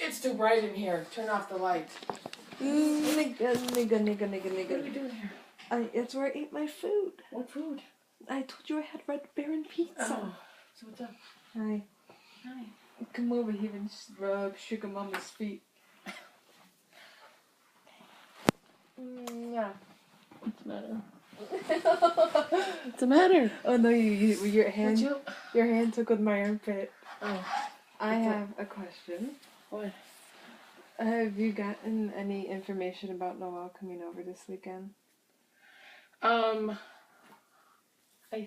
It's too bright in here. Turn off the light. Nigga. What are we doing here? It's where I ate my food. What food? I told you I had Red Baron pizza. Oh, so what's up? Hi. Hi. Come over here and rub Sugar Mama's feet. Yeah. What's the matter? What's the matter? Oh no, your hand took with my armpit. Oh. I have a question. What? Have you gotten any information about Noelle coming over this weekend? I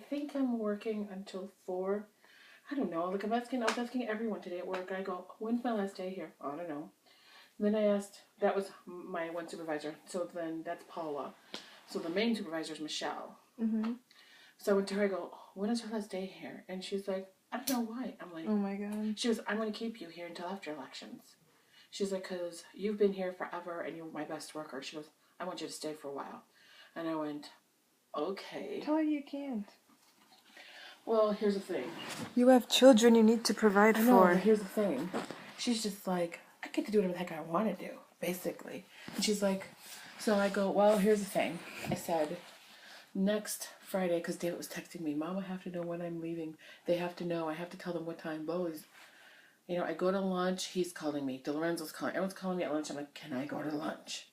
think I'm working until 4. I don't know. Like I was asking everyone today at work. I go, when's my last day here? I don't know. And then I asked, that was my one supervisor. So then that's Paula. So the main supervisor is Michelle. Mm-hmm. So I went to her, I go, when is her last day here? And she's like, I don't know why. I'm like, oh my God. She goes, I'm going to keep you here until after elections. She's like, because you've been here forever and you're my best worker. She goes, I want you to stay for a while. And I went, okay. Tell her you can't. Well, here's the thing. You have children you need to provide I know, for. but here's the thing. She's just like, I get to do whatever the heck I want to do, basically. And she's like, so I go, well, here's the thing. I said, next Friday, because David was texting me, Mom, I have to know when I'm leaving. They have to know. I have to tell them what time. Bo's. You know, I go to lunch. He's calling me. DeLorenzo's calling. Everyone's calling me at lunch. I'm like, can I go to lunch?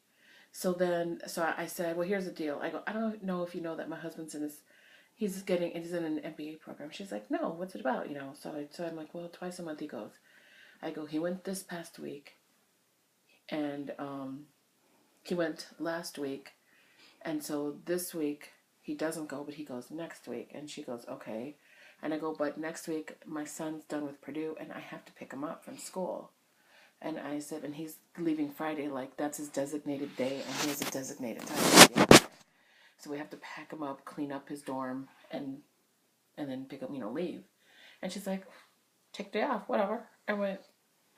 So I said, well, here's the deal. I go, I don't know if you know that my husband's in this, he's in an MBA program. She's like, no, what's it about? You know, so I'm like, well, twice a month he goes. I go, he went this past week, and he went last week, and so this week he doesn't go, but he goes next week. And she goes, okay. And I go, but next week my son's done with Purdue, and I have to pick him up from school. And I said, and he's leaving Friday, like that's his designated day, and he has a designated time to be out there. So we have to pack him up, clean up his dorm, and then pick up, leave. And she's like, take the day off, whatever. I went,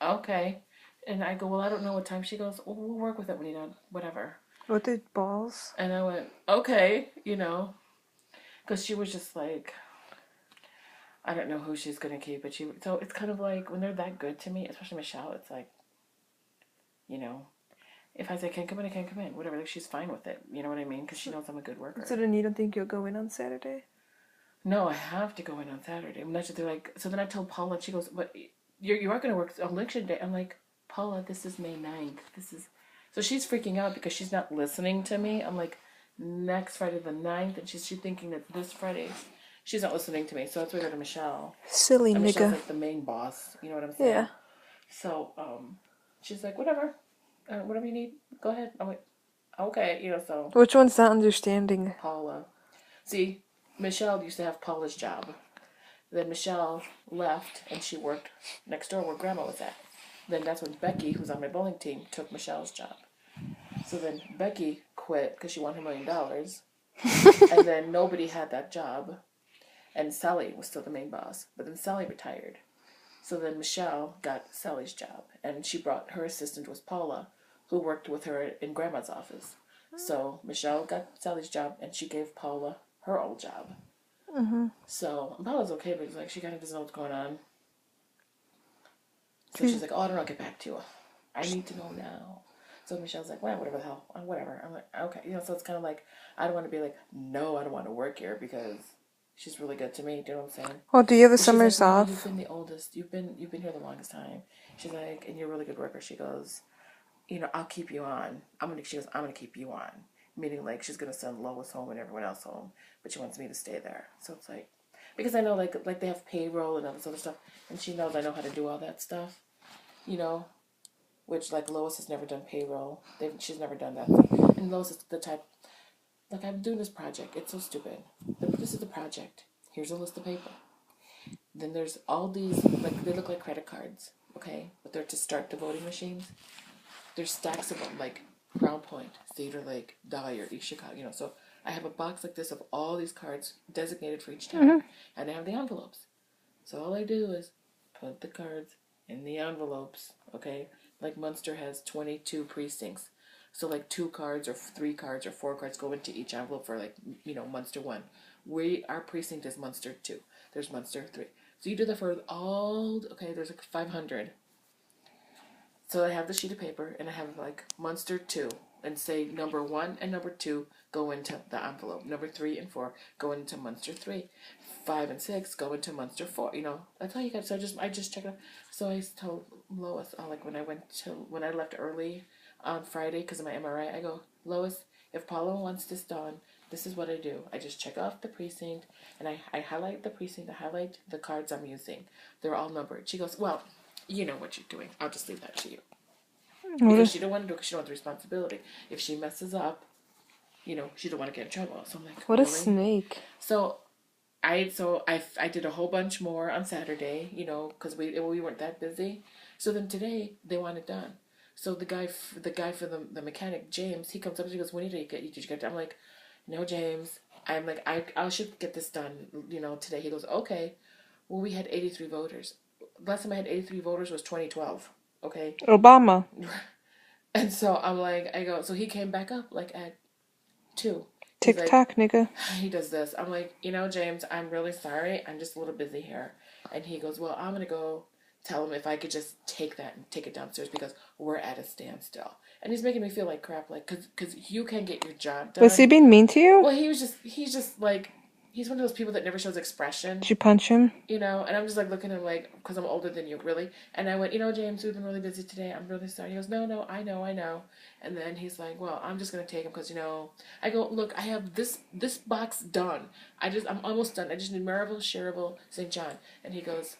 okay. And I go, well, I don't know what time. She goes, well, we'll work with it when you're done, whatever. What did balls? And I went, okay, because she was just like, I don't know who she's going to keep, but so it's kind of like, when they're that good to me, especially Michelle, it's like, if I say can't come in, I can't come in, whatever, like she's fine with it, you know what I mean, because she knows I'm a good worker. So then you don't think you'll go in on Saturday? No, I have to go in on Saturday. And that's what they're like, so then I told Paula, and she goes, but you are going to work election day. I'm like, Paula, this is May 9th, so she's freaking out because she's not listening to me. I'm like, next Friday the 9th, and she's thinking that this Friday, she's not listening to me, so that's why I go to Michelle. Silly and nigga. Michelle's like the main boss, you know what I'm saying? Yeah. So, she's like, whatever you need, go ahead. I'm like, okay, so. Which one's not understanding? Paula. See, Michelle used to have Paula's job. Then Michelle left, and she worked next door where Grandma was at. Then that's when Becky, who's on my bowling team, took Michelle's job. So then Becky quit because she won her $1 million. And then nobody had that job. And Sally was still the main boss. But then Sally retired. So then Michelle got Sally's job. And she brought her assistant was Paula, who worked with her in Grandma's office. So Michelle got Sally's job, and she gave Paula her old job. Mm-hmm. So Paula's okay, but it's like she kind of doesn't know what's going on. So she's like, oh, I don't know, I'll get back to you. I need to know now. So Michelle's like, well, whatever the hell, whatever. I'm like, okay. So it's kind of like, I don't want to be like, no, I don't want to work here because she's really good to me. Do you know what I'm saying? Well, do you have the summers like, off? You've been the oldest. You've been here the longest time. She's like, and you're a really good worker. She goes, I'll keep you on. She goes, I'm going to keep you on. Meaning, like, she's going to send Lois home and everyone else home. But she wants me to stay there. So it's like, because I know, like they have payroll and all this other stuff. And she knows I know how to do all that stuff. Which, like, Lois has never done payroll. She's never done that. And Lois is the type, like, I'm doing this project. It's so stupid. This is the project. Here's a list of paper. Then there's all these, like, they look like credit cards, okay? But they're to start the voting machines. There's stacks of them, like Crown Point, Cedar Lake, Dyer, East Chicago, So I have a box like this of all these cards designated for each town. Mm-hmm. And I have the envelopes. So all I do is put the cards in the envelopes, okay? Like Munster has 22 precincts. So like 2 cards or 3 cards or 4 cards go into each envelope for like, Munster 1. Our precinct is Munster 2. There's Munster 3. So you do that for all, okay, there's like 500. So I have the sheet of paper, and I have like Munster 2, and say number 1 and number 2 go into the envelope. Number 3 and 4 go into Munster 3. 5 and 6 go into Munster 4. That's all you got. So I just check it out. So I told Lois, like when I left early on Friday because of my MRI, I go, Lois, if Paula wants this done, this is what I do. I just check off the precinct, and I highlight the precinct. I highlight the cards I'm using. They're all numbered. She goes, well, you know what you're doing. I'll just leave that to you. Because she don't want to do it because she don't want the responsibility. If she messes up, she don't want to get in trouble. So I'm like, what really? a snake. So I did a whole bunch more on Saturday, because we weren't that busy. So then today they want it done. So the guy for the mechanic, James, he comes up and he goes, "When did you get it?" I'm like, "No, James. I'm like, I should get this done, today." He goes, "Okay." Well, we had 83 voters. Last time I had 83 voters was 2012. Okay. Obama. And so I'm like, so he came back up like at 2. TikTok, nigga. He does this. I'm like, James, I'm really sorry. I'm just a little busy here. And he goes, well, I'm going to go tell him if I could just take that and take it downstairs because we're at a standstill. And he's making me feel like crap, like, because you can't get your job done. Was he being mean to you? Well, he's just like, he's one of those people that never shows expression. Did you punch him? And I'm just like looking at him like, because I'm older than you, really. And I went, James, we've been really busy today. I'm really sorry. He goes, no, I know. And then he's like, well, I'm just going to take him because, I go, look, I have this box done. I'm almost done. I just need Maryville, Cherryville, St. John. And he goes,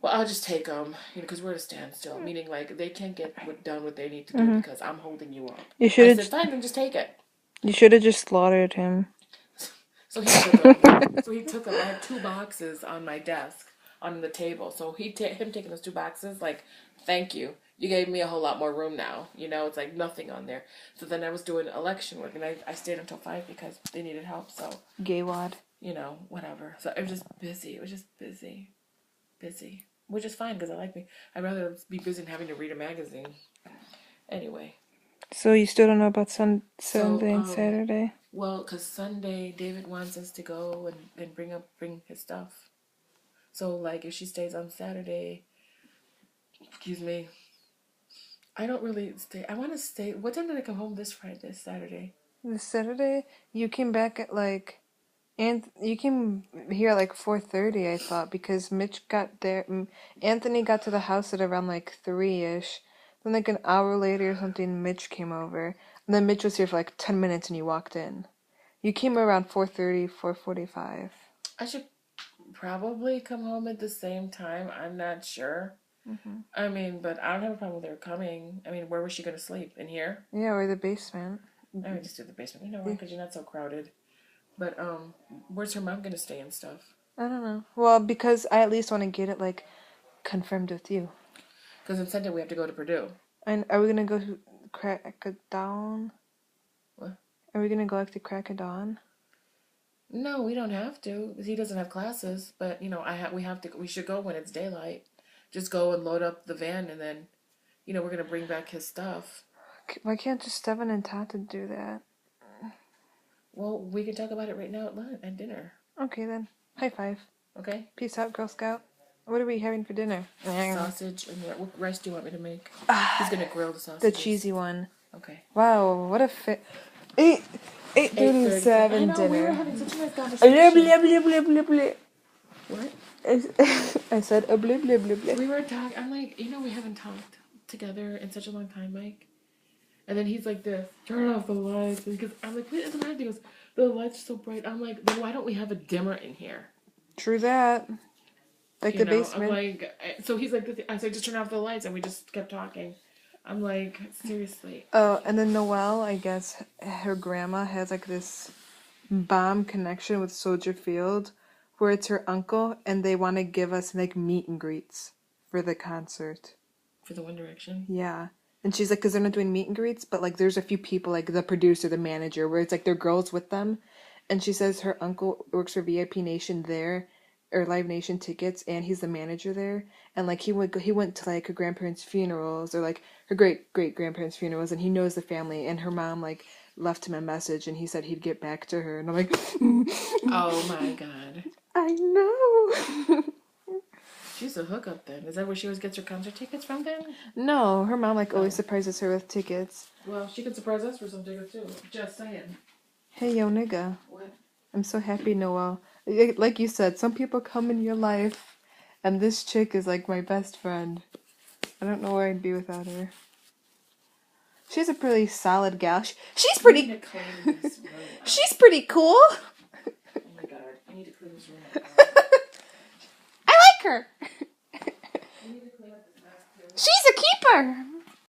well, I'll just take them, because we're at a standstill. Meaning, like, they can't get done what they need to do because I'm holding you up. I said, fine, then just take it. You should have just slaughtered him. So he took them. I had 2 boxes on my desk on the table. So him taking those 2 boxes, like, thank you. You gave me a whole lot more room now. It's like nothing on there. So then I was doing election work, and I stayed until 5 because they needed help. So gay wad. Whatever. So it was just busy. It was just busy, which is fine because I'd rather be busy than having to read a magazine. Anyway. So you still don't know about Sunday and Saturday? Well, because Sunday, David wants us to go and bring his stuff. So, like, if she stays on Saturday, I don't really stay. I want to stay. What time did I come home this Saturday? This Saturday? You came back at, like, and you came here at, like, 4:30, I thought, because Mitch got there. Anthony got to the house at around, like, 3-ish. Then, like, an hour later or something, Mitch came over. And then Mitch was here for, like, 10 minutes and you walked in. You came around 4:30, 4:45. I should probably come home at the same time. I'm not sure. Mm-hmm. But I don't have a problem with her coming. Where was she going to sleep? In here? Yeah, or the basement. I would just do the basement. You know why? Because you're not so crowded. But, where's her mom going to stay and stuff? I don't know. Well, because I at least want to get it, like, confirmed with you. Because on Sunday we have to go to Purdue. And are we going to go to Crack a Dawn? What? Are we going to go, like, to Crack a Dawn? No, we don't have to. Because he doesn't have classes. But, we should go when it's daylight. Just go and load up the van and then, we're going to bring back his stuff. Why can't just Steven and Tata do that? Well, we can talk about it right now at dinner. Okay, then. High five. Okay. Peace out, Girl Scout. What are we having for dinner? Sausage and what rice do you want me to make? He's going to grill the sausage. The cheesy one. Okay. Wow, what a fit. 8:37 dinner. We were having such a nice conversation. What? I said a blah blah blah blah. We were talking. I'm like, we haven't talked together in such a long time, Mike. And then he's like this, turn off the lights. Because I'm like, what is the matter? He goes, the lights are so bright. I'm like, then why don't we have a dimmer in here? True that. Like the basement. I'm like, so he's like, I said, just turn off the lights. And we just kept talking. I'm like, seriously. Oh, and then Noelle, I guess, her grandma has like this bomb connection with Soldier Field where it's her uncle and they want to give us like meet and greets for the concert. For the One Direction? Yeah. And she's like, because they're not doing meet and greets, but like there's a few people, like the producer, the manager, where it's like they're girls with them. And she says her uncle works for VIP Nation there, or Live Nation tickets, and he's the manager there. And like he went to like her grandparents' funerals, or like her great grandparents' funerals, and he knows the family. And her mom like left him a message, and he said he'd get back to her. And I'm like, oh my god, I know. She's a hookup then. Is that where she always gets her concert tickets from then? No, her mom like always surprises her with tickets. Well, she could surprise us for some tickets too. Just saying. Hey, yo, nigga. What? I'm so happy, Noel. Like you said, some people come in your life, and this chick is like my best friend. I don't know where I'd be without her. She's a pretty solid gal. She's I pretty. need to clean this room. She's pretty cool. Oh my god, I need to clean this room up. I like her. I need to clean up this mess too. She's a keeper.